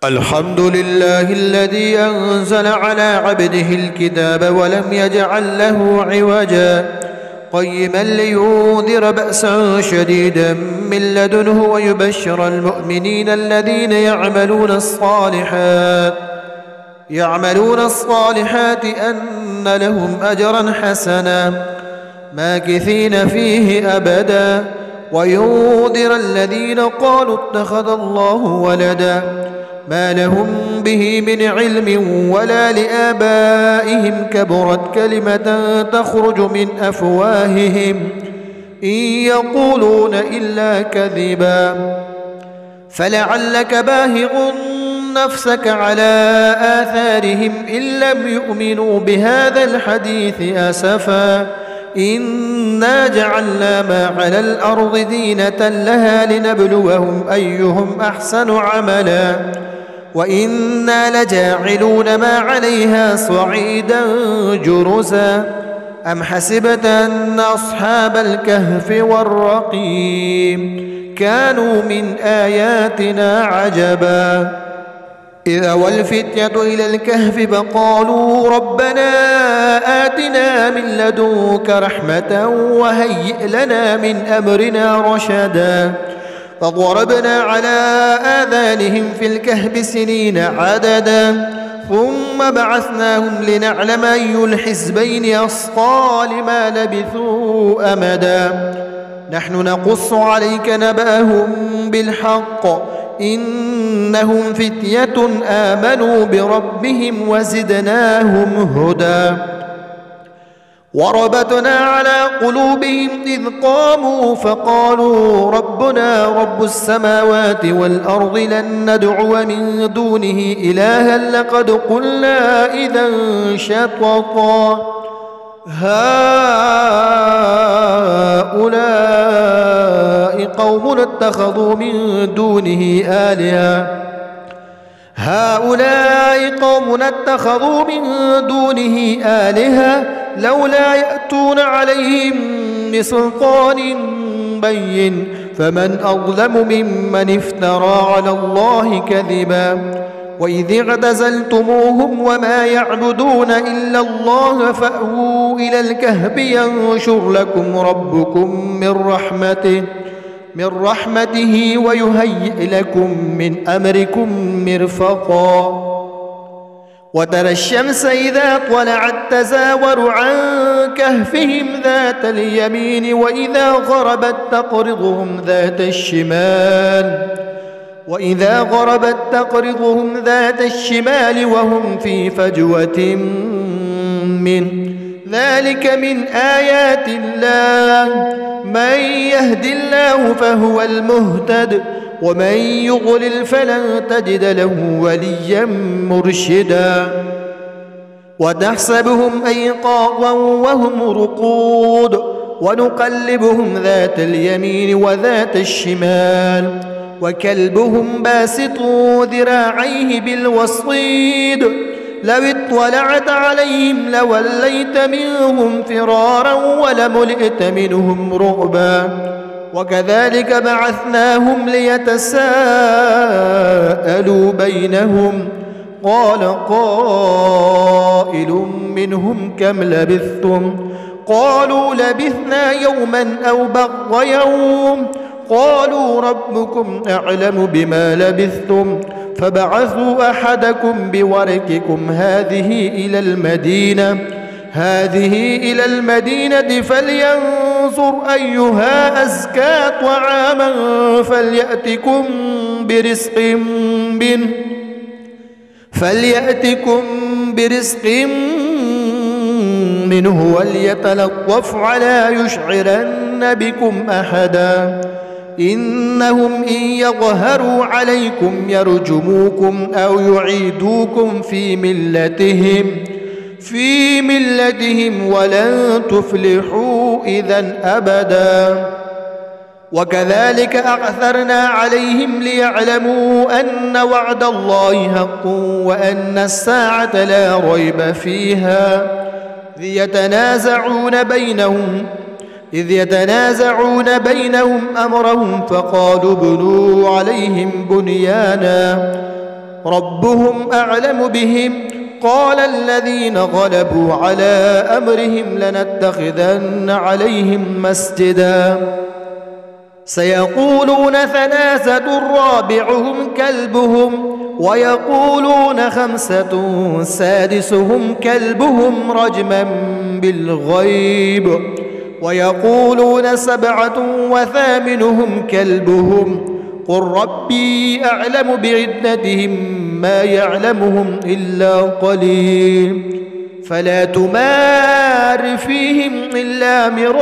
الحمد لله الذي أنزل على عبده الكتاب ولم يجعل له عوجا قيما لينذر بأسا شديدا من لدنه ويبشر المؤمنين الذين يعملون الصالحات أن لهم أجرا حسنا ماكثين فيه أبدا وينذر الذين قالوا اتخذ الله ولدا ما لهم به من علم ولا لآبائهم كبرت كلمة تخرج من أفواههم إن يقولون إلا كذبا فلعلك باهغ نفسك على آثارهم إن لم يؤمنوا بهذا الحديث أسفا إنا جعلنا ما على الأرض زينة لها لنبلوهم أيهم أحسن عملا وإنا لجاعلون ما عليها صعيدا جرزا أم حسبت أن أصحاب الكهف والرقيم كانوا من آياتنا عجبا إذ أوى الفتية إلى الكهف فقالوا ربنا آتنا من لدنك رحمة وهيئ لنا من أمرنا رشدا فضربنا على آذانهم في الكهف سنين عددا ثم بعثناهم لنعلم أي الحزبين أصقى لما لبثوا أمدا نحن نقص عليك نبأهم بالحق إنهم فتية آمنوا بربهم وزدناهم هدى وربطنا على قلوبهم إذ قاموا فقالوا ربنا رب السماوات والأرض لن ندعو من دونه إلها لقد قلنا إذا شططا هؤلاء قوم اتخذوا من دونه آلهة لولا يأتون عليهم بسلطان بين فمن أظلم ممن افترى على الله كذبا وإذ اعتزلتموهم وما يعبدون إلا الله فأووا إلى الكهف ينشر لكم ربكم من رحمته ويهيئ لكم من أمركم مرفقا وترى الشمس إذا طلعت تزاور عن كهفهم ذات اليمين وإذا غربت تقرضهم ذات الشمال وهم في فجوة منه ذلك من آيات الله من يهد الله فهو المهتد ومن يضلل فلن تجد له وليا مرشدا ونحسبهم أيقاظا وهم رقود ونقلبهم ذات اليمين وذات الشمال وكلبهم باسط ذراعيه بالوصيد لو اطلعت عليهم لوليت منهم فرارا ولملئت منهم رعبا وكذلك بعثناهم ليتساءلوا بينهم قال قائل منهم كم لبثتم قالوا لبثنا يوما أو بعض يوم قالوا ربكم أعلم بما لبثتم فبعثوا أحدكم بورقكم هذه إلى المدينة فلينظر أيها أزكى طعاما فليأتكم برزق منه وليتلطف ولا يشعرن بكم أحدا إنهم إن يظهروا عليكم يرجموكم أو يعيدوكم في ملتهم ولن تفلحوا إذا أبدا وكذلك أعثرنا عليهم ليعلموا أن وعد الله حق وأن الساعة لا ريب فيها إذ يتنازعون بينهم أمرهم فقالوا بنوا عليهم بنيانا ربهم أعلم بهم قال الذين غلبوا على أمرهم لنتخذن عليهم مسجدا سيقولون ثلاثة رابعهم كلبهم ويقولون خمسة سادسهم كلبهم رجما بالغيب ويقولون سبعة وثامنهم كلبهم قل ربي أعلم بعدتهم ما يعلمهم إلا قليل فلا تمار فيهم إلا مراء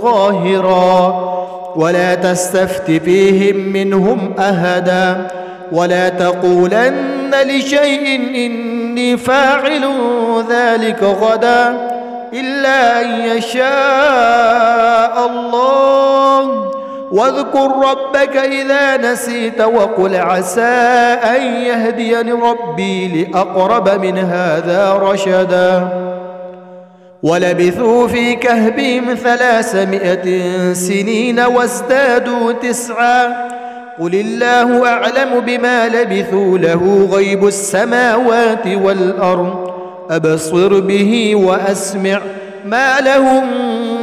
ظاهرا ولا تستفت فيهم منهم أحدا ولا تقولن لشيء إني فاعل ذلك غدا إلا أن يشاء الله واذكر ربك إذا نسيت وقل عسى أن يهديني ربي لأقرب من هذا رشدا ولبثوا في كهفهم 300 سنين وازدادوا 9 قل الله أعلم بما لبثوا له غيب السماوات والأرض أبصر به وأسمع ما لهم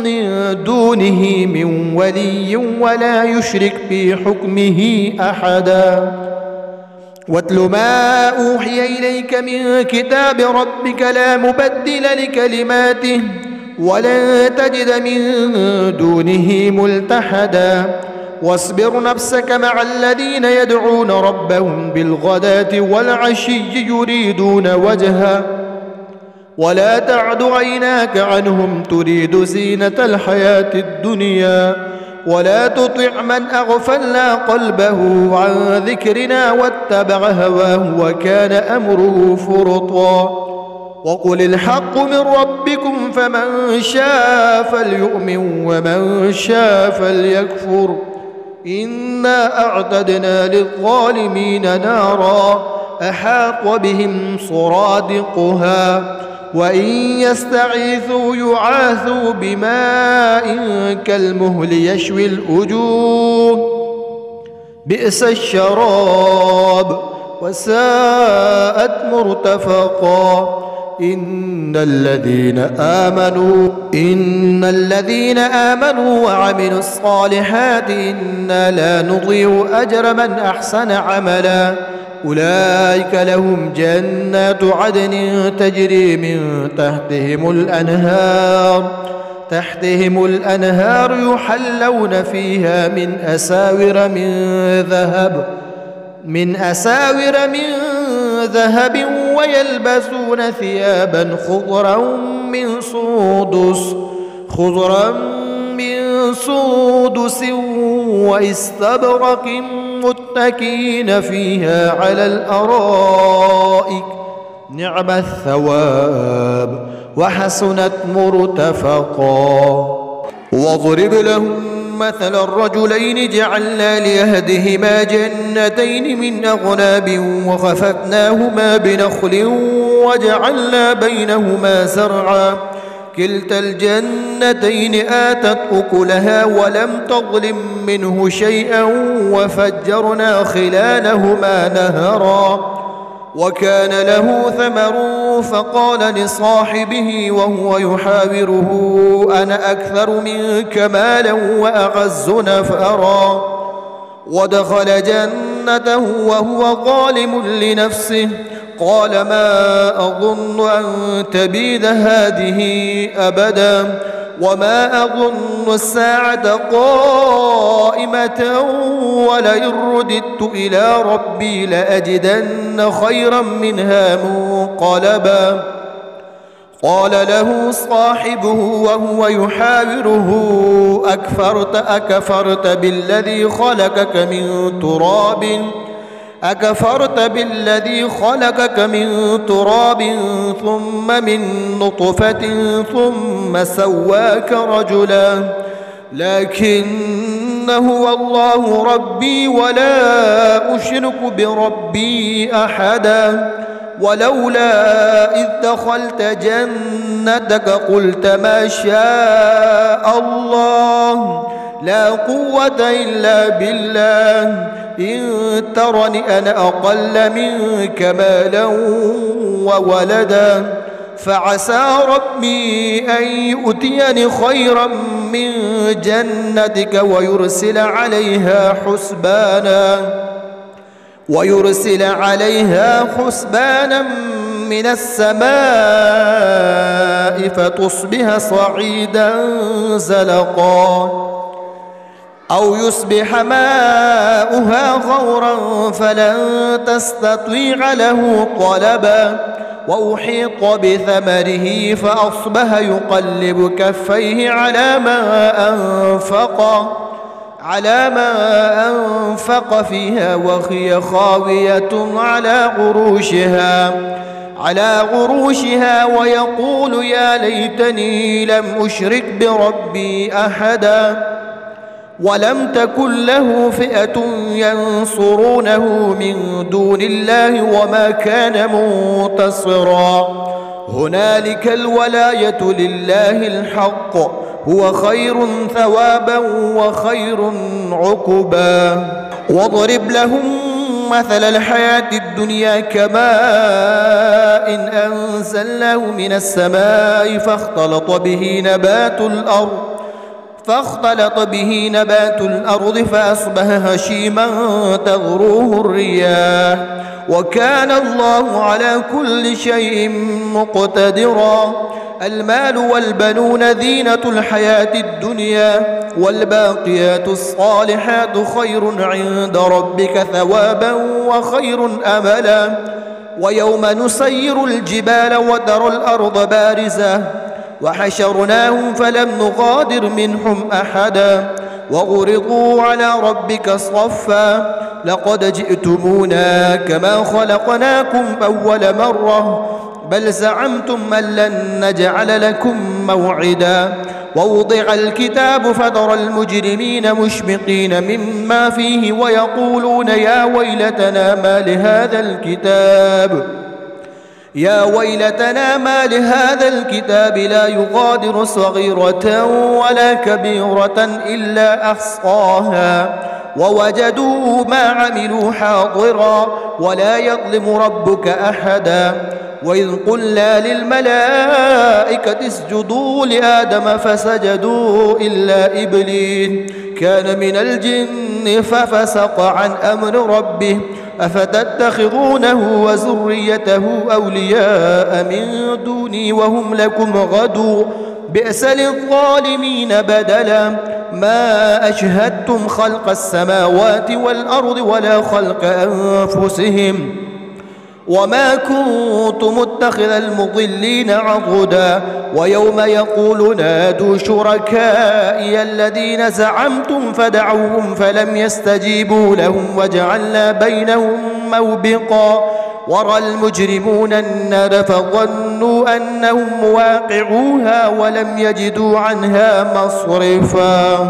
من دونه من ولي ولا يشرك في حكمه أحدا واتل ما أوحي إليك من كتاب ربك لا مبدل لكلماته ولن تجد من دونه ملتحدا واصبر نفسك مع الذين يدعون ربهم بالغداة والعشي يريدون وجهه ولا تعد عيناك عنهم تريد زينة الحياة الدنيا ولا تطع من أغفلنا قلبه عن ذكرنا واتبع هواه وكان أمره فرطا وقل الحق من ربكم فمن شاء فليؤمن ومن شاء فليكفر إنا أعتدنا للظالمين نارا أحاط بهم سرادقها وإن يستغيثوا يعاثوا بماء كالمهل يشوي الوجوه بئس الشراب وساءت مرتفقا إن الذين آمنوا وعملوا الصالحات إنا لا نضيع أجر من أحسن عملا أولئك لهم جنات عدن تجري من تحتهم الأنهار يحلون فيها من أساور من ذهب ويلبسون ثيابا خضرا من سودس واستبرق متكئين فيها على الأرائك نعم الثواب وحسنت مرتفقا واضرب لهم مثل الرجلين جعلنا ليهدهما جنتين من أعناب وخففناهما بنخل وجعلنا بينهما زرعا كلتا الجنتين آتت أكلها ولم تظلم منه شيئا وفجرنا خلالهما نهرا وكان له ثمر فقال لصاحبه وهو يحاوره أنا أكثر منك مالا وأعز نفرا ودخل جنته وهو ظالم لنفسه قال ما أظن أن تبيد هذه أبدا وما أظن الساعة قائمة ولئن رددت إلى ربي لأجدن خيرا منها منقلبا قال له صاحبه وهو يحاوره أكفرت بالذي خلقك من تراب ثم من نطفة ثم سواك رجلا لكن هو الله ربي ولا أشرك بربي أحدا ولولا إذ دخلت جنتك قلت ما شاء الله لا قوة إلا بالله إن ترني أنا أقل منك مالا وولدا فعسى ربي أن يؤتيني خيرا من جنتك ويرسل عليها حسبانا من السماء فتصبح صعيدا زلقا أو يصبح ماؤها غورا فلن تستطيع له طلبا وأحيط بثمره فأصبح يقلب كفيه على ما أنفق فيها وهي خاوية على عروشها ويقول يا ليتني لم أشرك بربي أحدا ولم تكن له فئة ينصرونه من دون الله وما كان منتصرا هنالك الولاية لله الحق هو خير ثوابا وخير عقبا واضرب لهم مثل الحياة الدنيا كماء إن أنزلناه من السماء فاختلط به نبات الأرض فأصبح هشيما تذروه الرياح وكان الله على كل شيء مقتدرا المال والبنون زينة الحياة الدنيا والباقيات الصالحات خير عند ربك ثوابا وخير أملا ويوم نسير الجبال وترى الأرض بارزة وحشرناهم فلم نغادر منهم أحدا وعرضوا على ربك صفا لقد جئتمونا كما خلقناكم أول مرة بل زعمتم أن لن نجعل لكم موعدا ووضع الكتاب فترى المجرمين مشفقين مما فيه ويقولون يا ويلتنا ما لهذا الكتاب لا يغادر صغيرة ولا كبيرة إلا أحصاها ووجدوا ما عملوا حاضرا ولا يظلم ربك أحدا وإذ قلنا للملائكة اسجدوا لآدم فسجدوا إلا إبليس كان من الجن ففسق عن أمر ربه أفتتخذونه وذريته أولياء من دوني وهم لكم غدوا بئس للظالمين بدلا ما أشهدتم خلق السماوات والأرض ولا خلق أنفسهم وما كنت متخذ المضلين عضدا ويوم يقول نادوا شركائي الذين زعمتم فدعوهم فلم يستجيبوا لهم وجعلنا بينهم موبقا ورأى المجرمون النار فظنوا أنهم مواقعوها ولم يجدوا عنها مصرفا.